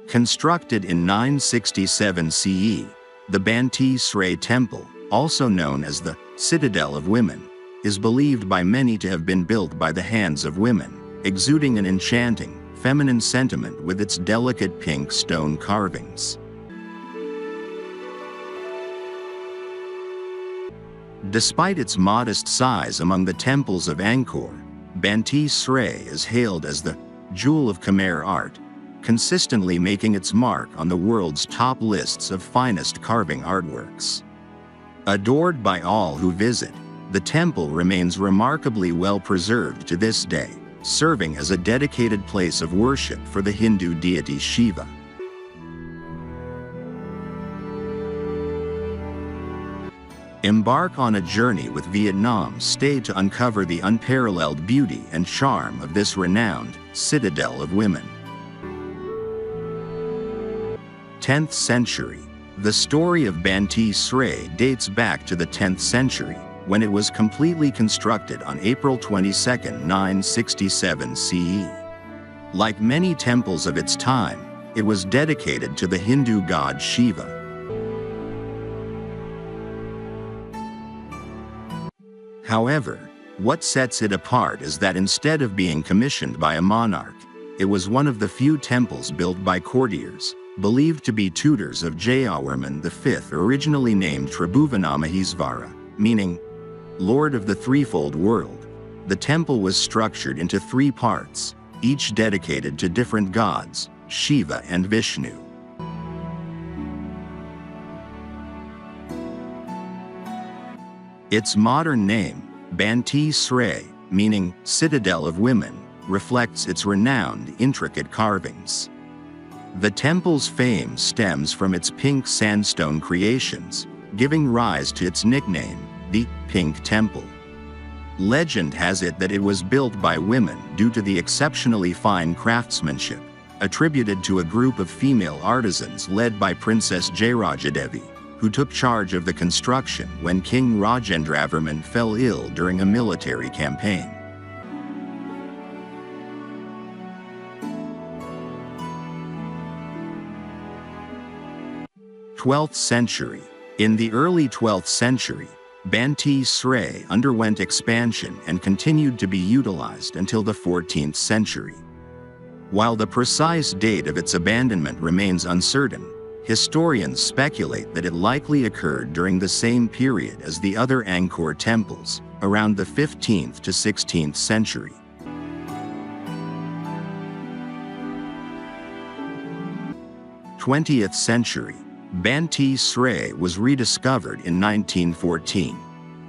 Constructed in 967 CE, the Banteay Srei Temple, also known as the Citadel of Women, is believed by many to have been built by the hands of women, exuding an enchanting, feminine sentiment with its delicate pink stone carvings. Despite its modest size among the temples of Angkor, Banteay Srei is hailed as the jewel of Khmer art, consistently making its mark on the world's top lists of finest carving artworks. Adored by all who visit, the temple remains remarkably well preserved to this day, serving as a dedicated place of worship for the Hindu deity Shiva. Embark on a journey with VietnamStay to uncover the unparalleled beauty and charm of this renowned Citadel of Women. 10th century. The story of Banteay Srei dates back to the 10th century, when it was completely constructed on April 22, 967 CE. Like many temples of its time, it was dedicated to the Hindu god Shiva. However, what sets it apart is that instead of being commissioned by a monarch, it was one of the few temples built by courtiers, believed to be tutors of Jayavarman V, originally named Tribhuvanamahesvara, meaning Lord of the Threefold World. The temple was structured into 3 parts, each dedicated to different gods, Shiva and Vishnu. Its modern name, Banteay Srei, meaning Citadel of Women, reflects its renowned, intricate carvings. The temple's fame stems from its pink sandstone creations, giving rise to its nickname, the Pink Temple. Legend has it that it was built by women due to the exceptionally fine craftsmanship, attributed to a group of female artisans led by Princess Jayarajadevi, who took charge of the construction when King Rajendravarman fell ill during a military campaign. 12th century. In the early 12th century, Banteay Srei underwent expansion and continued to be utilized until the 14th century. While the precise date of its abandonment remains uncertain, historians speculate that it likely occurred during the same period as the other Angkor temples, around the 15th to 16th century. Twentieth century. Banteay Srei was rediscovered in 1914.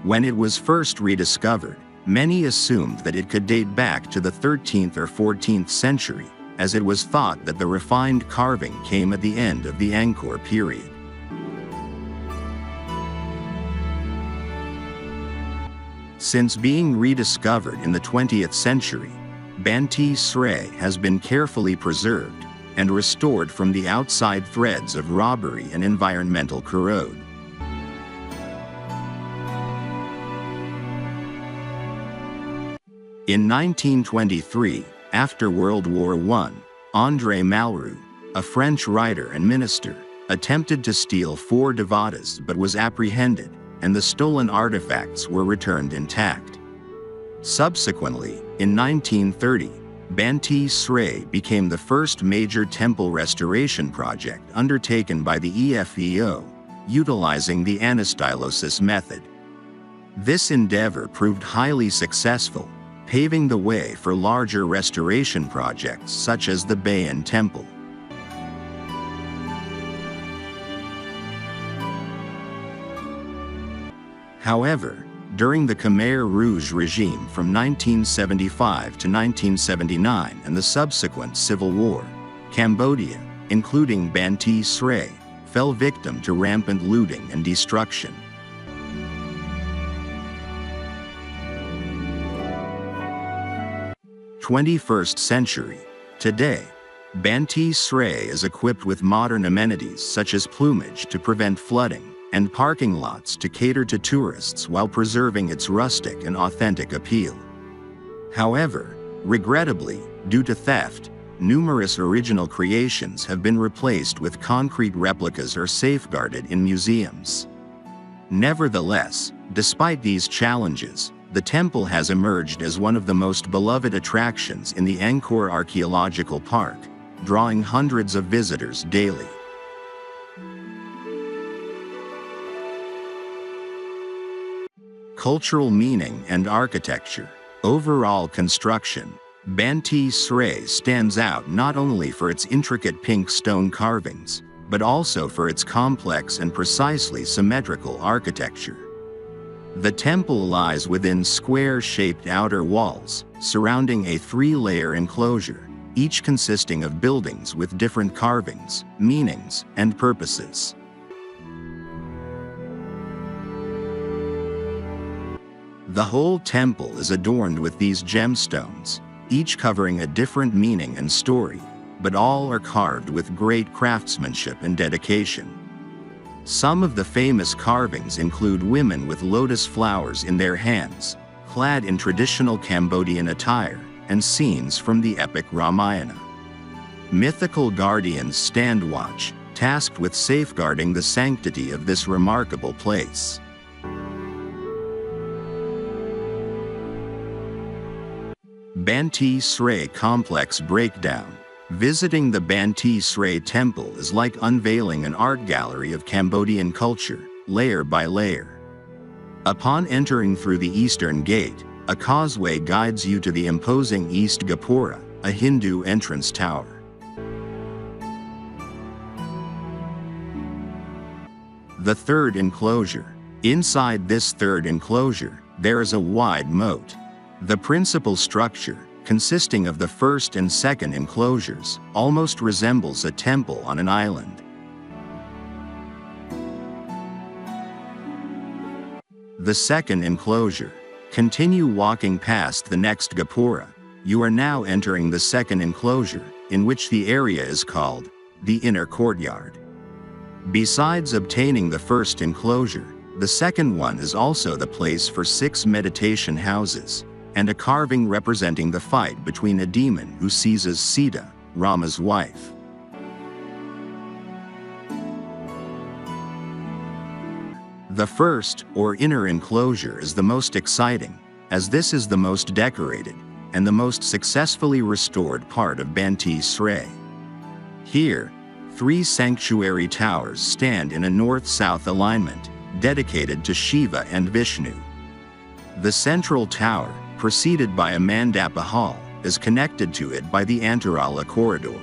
When it was first rediscovered, many assumed that it could date back to the 13th or 14th century, as it was thought that the refined carving came at the end of the Angkor period. Since being rediscovered in the 20th century, Banteay Srei has been carefully preserved and restored from the outside threats of robbery and environmental corrode. In 1923, after World War I, André Malraux, a French writer and minister, attempted to steal 4 devatas but was apprehended, and the stolen artifacts were returned intact. Subsequently, in 1930, Banteay Srei became the first major temple restoration project undertaken by the EFEO, utilizing the anastylosis method. This endeavor proved highly successful, paving the way for larger restoration projects such as the Bayon Temple. However, during the Khmer Rouge regime from 1975 to 1979 and the subsequent civil war, Cambodia, including Banteay Srei, fell victim to rampant looting and destruction. '21st century. Today, Banteay Srei is equipped with modern amenities such as plumage to prevent flooding, and parking lots to cater to tourists while preserving its rustic and authentic appeal. However, regrettably, due to theft, numerous original creations have been replaced with concrete replicas or safeguarded in museums. Nevertheless, despite these challenges, the temple has emerged as one of the most beloved attractions in the Angkor Archeological Park, drawing hundreds of visitors daily. Cultural meaning and architecture. Overall construction. Banteay Srei stands out not only for its intricate pink stone carvings, but also for its complex and precisely symmetrical architecture. The temple lies within square-shaped outer walls, surrounding a three-layer enclosure, each consisting of buildings with different carvings, meanings, and purposes. The whole temple is adorned with these gemstones, each covering a different meaning and story, but all are carved with great craftsmanship and dedication. Some of the famous carvings include women with lotus flowers in their hands, clad in traditional Cambodian attire, and scenes from the epic Ramayana. Mythical guardians stand watch, tasked with safeguarding the sanctity of this remarkable place. Banteay Srei Complex Breakdown. Visiting the Banteay Srei Temple is like unveiling an art gallery of Cambodian culture, layer by layer. Upon entering through the eastern gate, a causeway guides you to the imposing East Gapura, a Hindu entrance tower. The third enclosure. Inside this third enclosure, there is a wide moat. The principal structure, consisting of the first and second enclosures, almost resembles a temple on an island. The second enclosure. Continue walking past the next Gapura. You are now entering the second enclosure, in which the area is called the inner courtyard. Besides obtaining the first enclosure, the second one is also the place for 6 meditation houses, and a carving representing the fight between a demon who seizes Sita, Rama's wife. The first, or inner enclosure, is the most exciting, as this is the most decorated, and the most successfully restored part of Banteay Srei. Here, 3 sanctuary towers stand in a north-south alignment, dedicated to Shiva and Vishnu. The central tower, preceded by a mandapa hall, is connected to it by the Antarala corridor.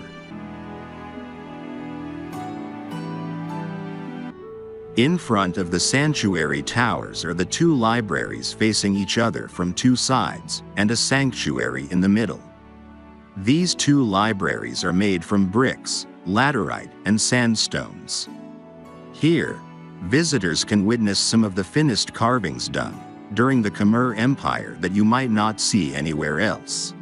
In front of the sanctuary towers are the 2 libraries facing each other from 2 sides, and a sanctuary in the middle. These 2 libraries are made from bricks, laterite, and sandstones. Here, visitors can witness some of the finest carvings done during the Khmer Empire that you might not see anywhere else.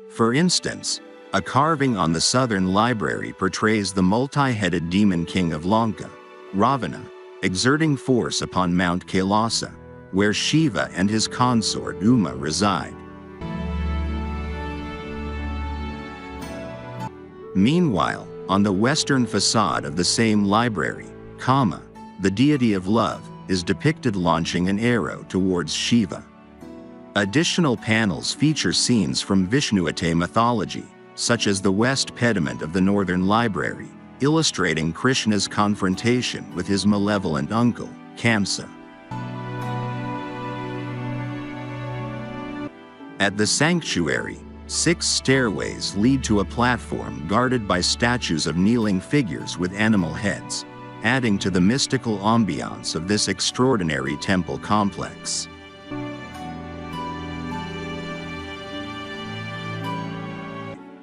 For instance, a carving on the southern library portrays the multi-headed demon king of Lanka, Ravana, exerting force upon Mount Kailasa, where Shiva and his consort Uma reside. Meanwhile, on the western facade of the same library, Kama, the deity of love, is depicted launching an arrow towards Shiva. Additional panels feature scenes from Vishnuate mythology, such as the west pediment of the northern library, illustrating Krishna's confrontation with his malevolent uncle, Kamsa. At the sanctuary, 6 stairways lead to a platform guarded by statues of kneeling figures with animal heads, adding to the mystical ambiance of this extraordinary temple complex.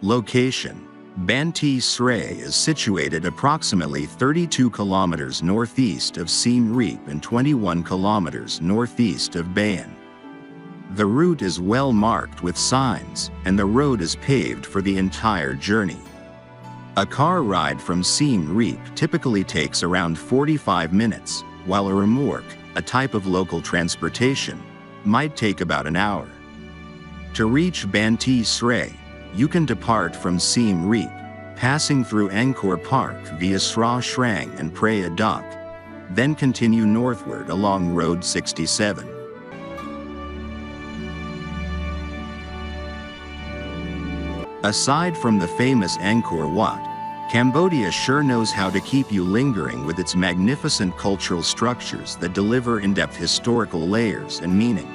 Location. Banteay Srei is situated approximately 32 kilometers northeast of Siem Reap and 21 kilometers northeast of Bayan. The route is well marked with signs, and the road is paved for the entire journey. A car ride from Siem Reap typically takes around 45 minutes, while a remorque, a type of local transportation, might take about an hour. To reach Banteay Srei, you can depart from Siem Reap, passing through Angkor Park via Sra Shrang and Preah Dak, then continue northward along Road 67. Aside from the famous Angkor Wat, Cambodia sure knows how to keep you lingering with its magnificent cultural structures that deliver in-depth historical layers and meaning.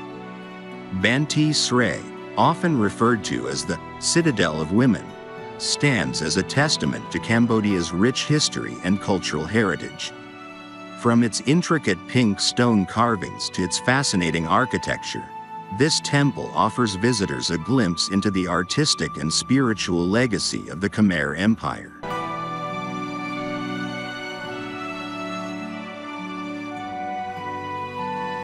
Banteay Srei, often referred to as the Citadel of Women, stands as a testament to Cambodia's rich history and cultural heritage. From its intricate pink stone carvings to its fascinating architecture, this temple offers visitors a glimpse into the artistic and spiritual legacy of the Khmer Empire.